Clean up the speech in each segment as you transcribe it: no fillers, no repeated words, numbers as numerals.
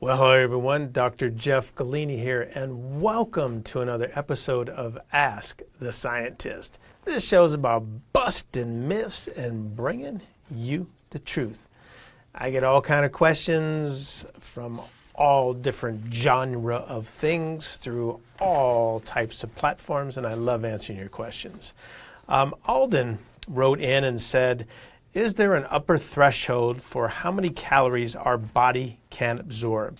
Well, hello everyone, Dr. Jeff Galini here, and welcome to another episode of Ask the Scientist. This show is about busting myths and bringing you the truth. I get all kind of questions from all different genre of things through all types of platforms, and I love answering your questions. Alden wrote in and said, is there an upper threshold for how many calories our body can absorb?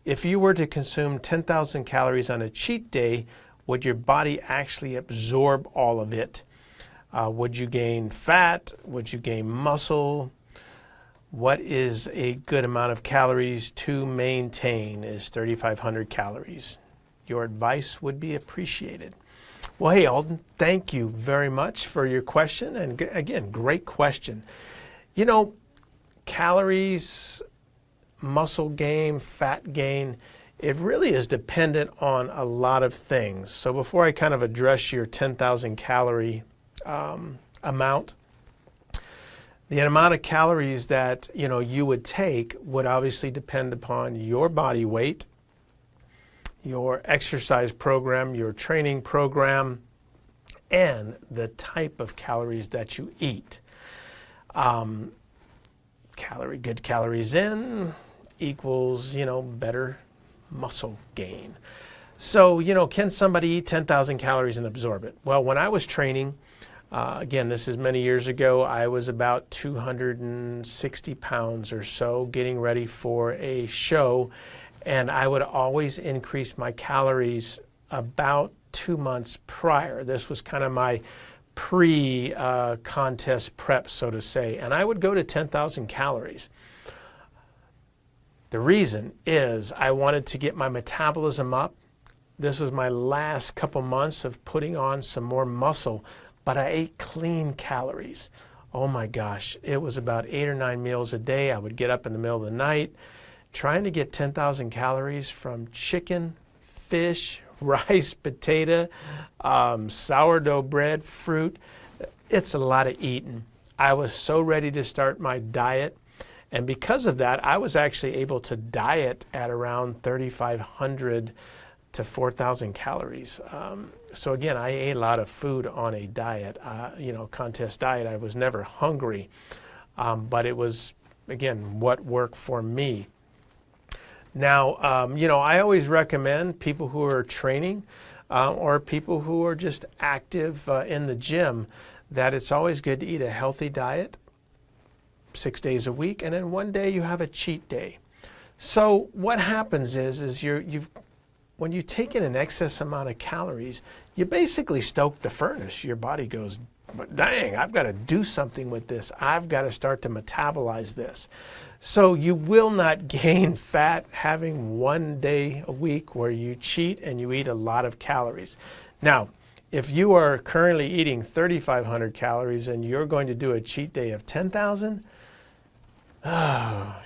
If you were to consume 10,000 calories on a cheat day, would your body actually absorb all of it? Would you gain fat? Would you gain muscle? What is a good amount of calories to maintain? Is 3,500 calories? Your advice would be appreciated. Well, hey, Alden, thank you very much for your question. And again, great question. You know, calories, muscle gain, fat gain, it really is dependent on a lot of things. So before I kind of address your 10,000 calorie amount, the amount of calories that, you would take would obviously depend upon your body weight, your exercise program, your training program, and the type of calories that you eat. Good calories in equals, better muscle gain. So, can somebody eat 10,000 calories and absorb it? Well, when I was training, again, this is many years ago, I was about 260 pounds or so getting ready for a show. And I would always increase my calories about 2 months prior. This was kind of my pre-contest prep, so to say. And I would go to 10,000 calories. The reason is I wanted to get my metabolism up. This was my last couple months of putting on some more muscle, but I ate clean calories. Oh my gosh, it was about 8 or 9 meals a day. I would get up in the middle of the night, trying to get 10,000 calories from chicken, fish, rice, potato, sourdough bread, fruit. It's a lot of eating. I was so ready to start my diet. And because of that, I was actually able to diet at around 3,500 to 4,000 calories. So again, I ate a lot of food on a diet, contest diet. I was never hungry, but it was, again, what worked for me. Now, I always recommend people who are training or people who are just active in the gym that it's always good to eat a healthy diet 6 days a week, and then one day you have a cheat day. So what happens is when you take in an excess amount of calories, you basically stoke the furnace. Your body goes, but dang, I've got to do something with this. I've got to start to metabolize this. So you will not gain fat having one day a week where you cheat and you eat a lot of calories. Now, if you are currently eating 3,500 calories and you're going to do a cheat day of 10,000,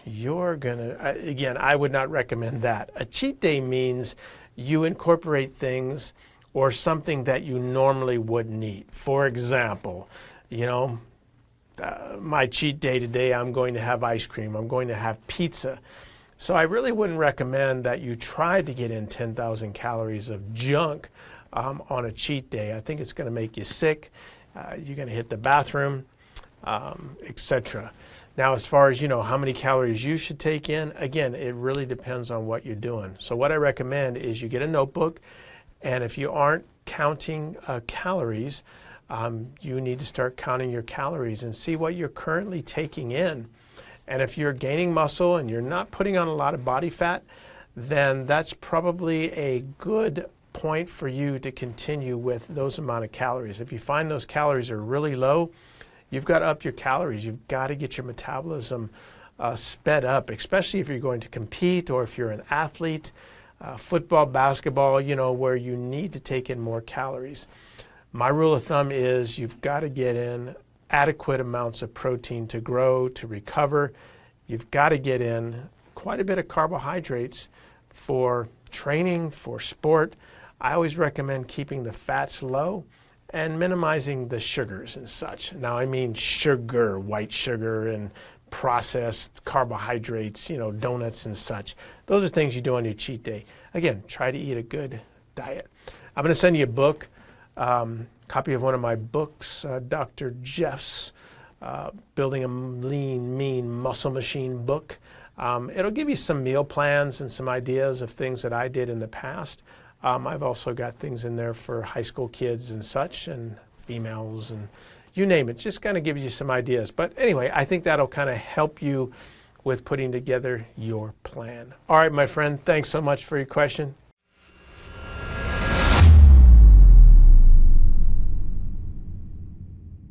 you're going to, again, I would not recommend that. A cheat day means you incorporate things or something that you normally wouldn't eat. For example, my cheat day today, I'm going to have ice cream. I'm going to have pizza. So I really wouldn't recommend that you try to get in 10,000 calories of junk on a cheat day. I think it's going to make you sick. You're going to hit the bathroom, etc. Now, as far as, how many calories you should take in, again, it really depends on what you're doing. So what I recommend is you get a notebook, and if you aren't counting calories, you need to start counting your calories and see what you're currently taking in. And if you're gaining muscle and you're not putting on a lot of body fat, then that's probably a good point for you to continue with those amount of calories. If you find those calories are really low, you've got to up your calories. You've got to get your metabolism sped up, especially if you're going to compete or if you're an athlete, football, basketball, where you need to take in more calories. My rule of thumb is you've got to get in adequate amounts of protein to grow, to recover. You've got to get in quite a bit of carbohydrates for training, for sport. I always recommend keeping the fats low and minimizing the sugars and such. Now, I mean sugar, white sugar and processed carbohydrates, donuts and such. Those are things you do on your cheat day. Again, try to eat a good diet. I'm going to send you a book, copy of one of my books, Dr. Jeff's Building a Lean, Mean Muscle Machine book. It'll give you some meal plans and some ideas of things that I did in the past. I've also got things in there for high school kids and such, and females, and you name it. Just kind of gives you some ideas. But anyway, I think that'll kind of help you with putting together your plan. All right, my friend, thanks so much for your question.